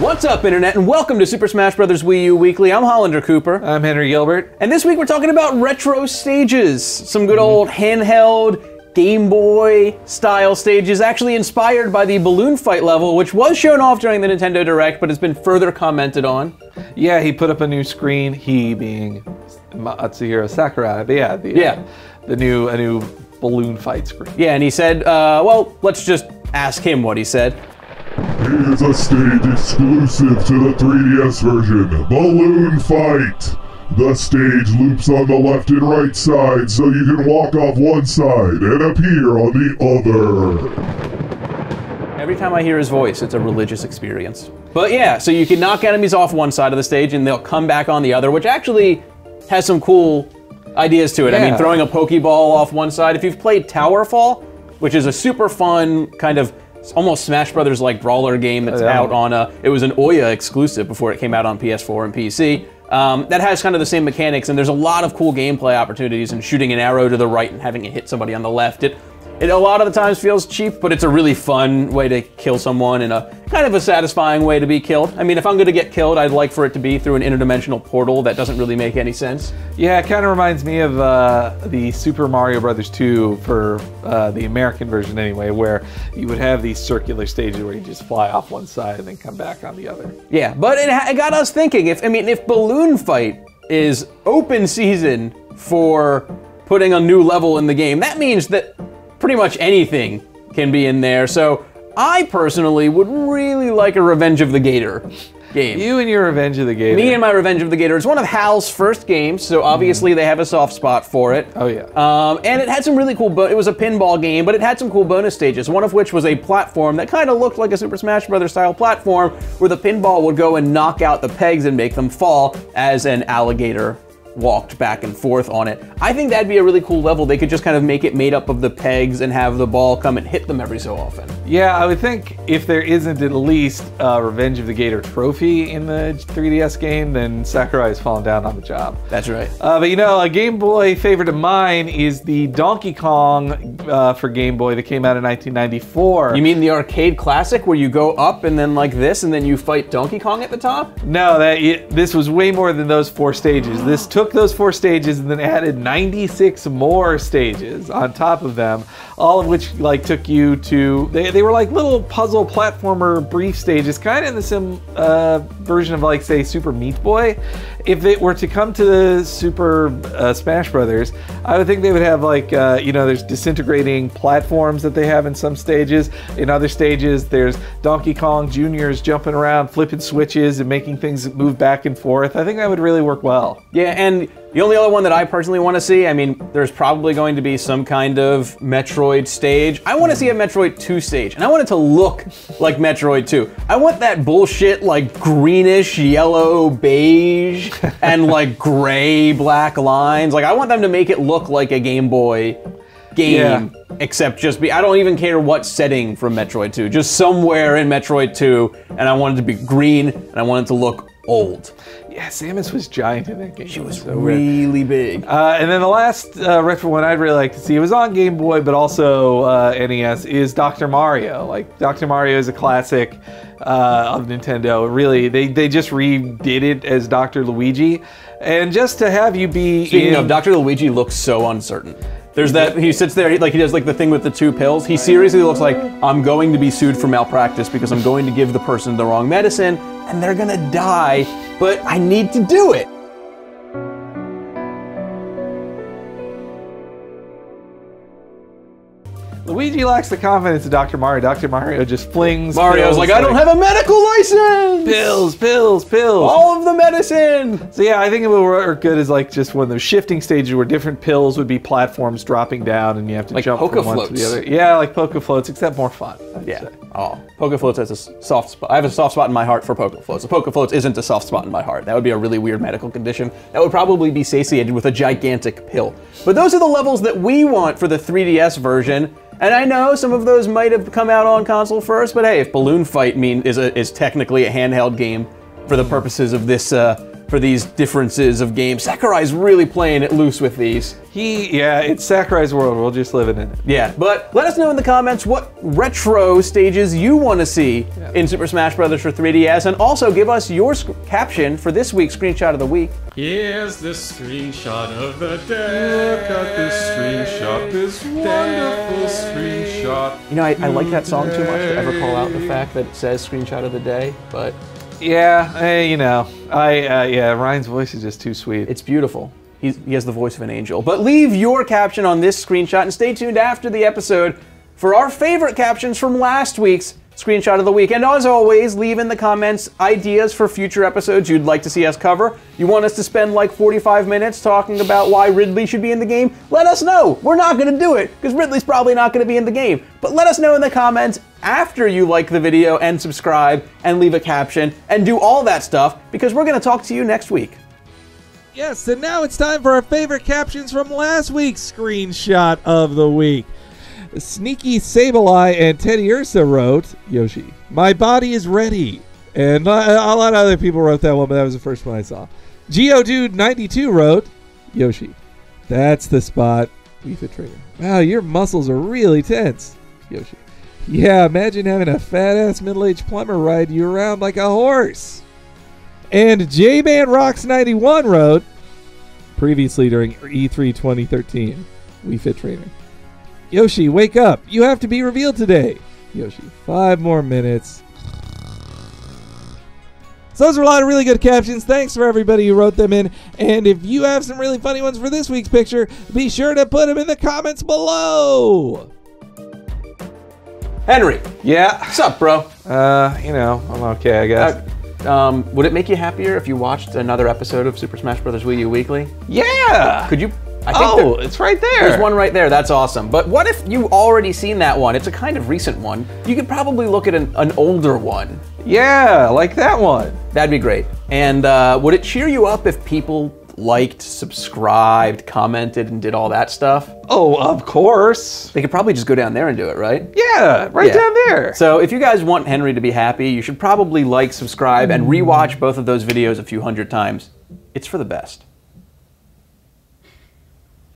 What's up, Internet, and welcome to Super Smash Bros. Wii U Weekly. I'm Hollander Cooper. I'm Henry Gilbert. And this week we're talking about retro stages. Some good old handheld Game Boy style stages, actually inspired by the balloon fight level, which was shown off during the Nintendo Direct, but has been further commented on. Yeah, he put up a new screen, he being Atsuhiro Sakurai, but yeah, a new balloon fight screen. Yeah, and he said, well, let's just ask him what he said. Here's a stage exclusive to the 3DS version, Balloon Fight! The stage loops on the left and right side so you can walk off one side and appear on the other. Every time I hear his voice, it's a religious experience. But yeah, so you can knock enemies off one side of the stage and they'll come back on the other, which actually has some cool ideas to it. Yeah. I mean, throwing a Pokeball off one side. If you've played Towerfall, which is a super fun kind of almost Smash Brothers like brawler game that's out on it was an Ouya exclusive before it came out on PS4 and PC. That has kind of the same mechanics, and there's a lot of cool gameplay opportunities in shooting an arrow to the right and having it hit somebody on the left. It a lot of the times feels cheap, but it's a really fun way to kill someone and a kind of a satisfying way to be killed. I mean, if I'm going to get killed, I'd like for it to be through an interdimensional portal. That doesn't really make any sense. Yeah, it kind of reminds me of the Super Mario Bros. 2 for the American version anyway, where you would have these circular stages where you just fly off one side and then come back on the other. Yeah, but it got us thinking, if Balloon Fight is open season for putting a new level in the game, that means that pretty much anything can be in there. So I personally would really like a Revenge of the Gator game. You and your Revenge of the Gator. Me and my Revenge of the Gator. It's one of HAL's first games, so obviously they have a soft spot for it. Oh yeah. And it had some really cool, it was a pinball game, but it had some cool bonus stages, one of which was a platform that kind of looked like a Super Smash Bros. Style platform, where the pinball would go and knock out the pegs and make them fall as an alligator walked back and forth on it. I think that'd be a really cool level. They could just kind of make it made up of the pegs and have the ball come and hit them every so often. Yeah, I would think if there isn't at least a Revenge of the Gator trophy in the 3DS game, then Sakurai's fallen down on the job. That's right. But you know, a Game Boy favorite of mine is the Donkey Kong for Game Boy that came out in 1994. You mean the arcade classic where you go up and then like this and then you fight Donkey Kong at the top? No, this was way more than those 4 stages. This took those 4 stages and then added 96 more stages on top of them, all of which like took you to, they were like little puzzle platformer brief stages, kind of in the same version of like say Super Meat Boy. If it were to come to the Super Smash Brothers, I would think they would have like, you know, there's disintegrating platforms that they have in some stages. In other stages, there's Donkey Kong Jr.'s jumping around, flipping switches and making things move back and forth. I think that would really work well. Yeah, and the only other one that I personally want to see, I mean, there's probably going to be some kind of Metroid stage. I want to see a Metroid 2 stage, and I want it to look like Metroid 2. I want that bullshit, like, greenish, yellow, beige, and, like, gray, black lines. Like, I want them to make it look like a Game Boy game, except just I don't even care what setting from Metroid 2. Just somewhere in Metroid 2, and I want it to be green, and I want it to look old. Yeah, Samus was giant in that game. She was so really big. And then the last retro one I'd really like to see, it was on Game Boy, but also NES, is Dr. Mario. Like, Dr. Mario is a classic of Nintendo. Really, they just redid it as Dr. Luigi. And just to have you be Speaking of, Dr. Luigi looks so uncertain. There's that, he sits there, he does like the thing with the 2 pills. He seriously looks like, I'm going to be sued for malpractice because I'm going to give the person the wrong medicine and they're gonna die, but I need to do it. Luigi lacks the confidence of Dr. Mario. Dr. Mario just flings Mario's pills, like, I don't have a medical license! Pills, pills, pills. All of the medicine! So yeah, I think it would work good as like just one of those shifting stages where different pills would be platforms dropping down and you have to like jump from one to the other. Yeah, like Poke Floats, except more fun. Yeah. Oh, Poke Floats has a soft spot. I have a soft spot in my heart for Poke Floats. A Poke Floats isn't a soft spot in my heart. That would be a really weird medical condition. That would probably be satiated with a gigantic pill. But those are the levels that we want for the 3DS version. And I know some of those might have come out on console first, but hey, if Balloon Fight is technically a handheld game for the purposes of this for these differences of games. Sakurai's really playing it loose with these. Yeah, it's Sakurai's world. We'll just live in it. Yeah, but let us know in the comments what retro stages you want to see in Super Smash Bros. For 3DS, and also give us your caption for this week's Screenshot of the Week. Here's the screenshot of the day. Look at this screenshot, this wonderful screenshot. You know, I like that song too much to ever call out the fact that it says Screenshot of the Day, but... Yeah, you know, yeah, Ryan's voice is just too sweet. It's beautiful. He has the voice of an angel. But leave your caption on this screenshot and stay tuned after the episode for our favorite captions from last week's Screenshot of the Week. And as always, leave in the comments ideas for future episodes you'd like to see us cover. You want us to spend like 45 minutes talking about why Ridley should be in the game? Let us know. We're not going to do it because Ridley's probably not going to be in the game. But let us know in the comments after you like the video and subscribe and leave a caption and do all that stuff, because we're going to talk to you next week. Yes, and now it's time for our favorite captions from last week's Screenshot of the Week. Sneaky Sableye and Teddy Ursa wrote, Yoshi, my body is ready. And a lot of other people wrote that one, but that was the first one I saw. GeoDude92 wrote, Yoshi, that's the spot. Wii Fit Trainer. Wow, your muscles are really tense. Yoshi. Yeah, imagine having a fat-ass middle-aged plumber ride you around like a horse. And JBandRocks91 wrote, previously during E3 2013, Wii Fit Trainer. Yoshi, wake up. You have to be revealed today. Yoshi, 5 more minutes. So those are a lot of really good captions. Thanks for everybody who wrote them in. And if you have some really funny ones for this week's picture, be sure to put them in the comments below. Henry. Yeah. What's up, bro? You know, I'm okay, I guess. Would it make you happier if you watched another episode of Super Smash Bros. Wii U Weekly? Yeah. Could you? I think it's right there. There's one right there. That's awesome. But what if you already seen that one? It's a kind of recent one. You could probably look at an older one. Yeah, like that one. That'd be great. And would it cheer you up if people liked, subscribed, commented, and did all that stuff? Oh, of course. They could probably just go down there and do it, right? Yeah, right down there. So if you guys want Henry to be happy, you should probably like, subscribe, and rewatch both of those videos a few hundred times. It's for the best.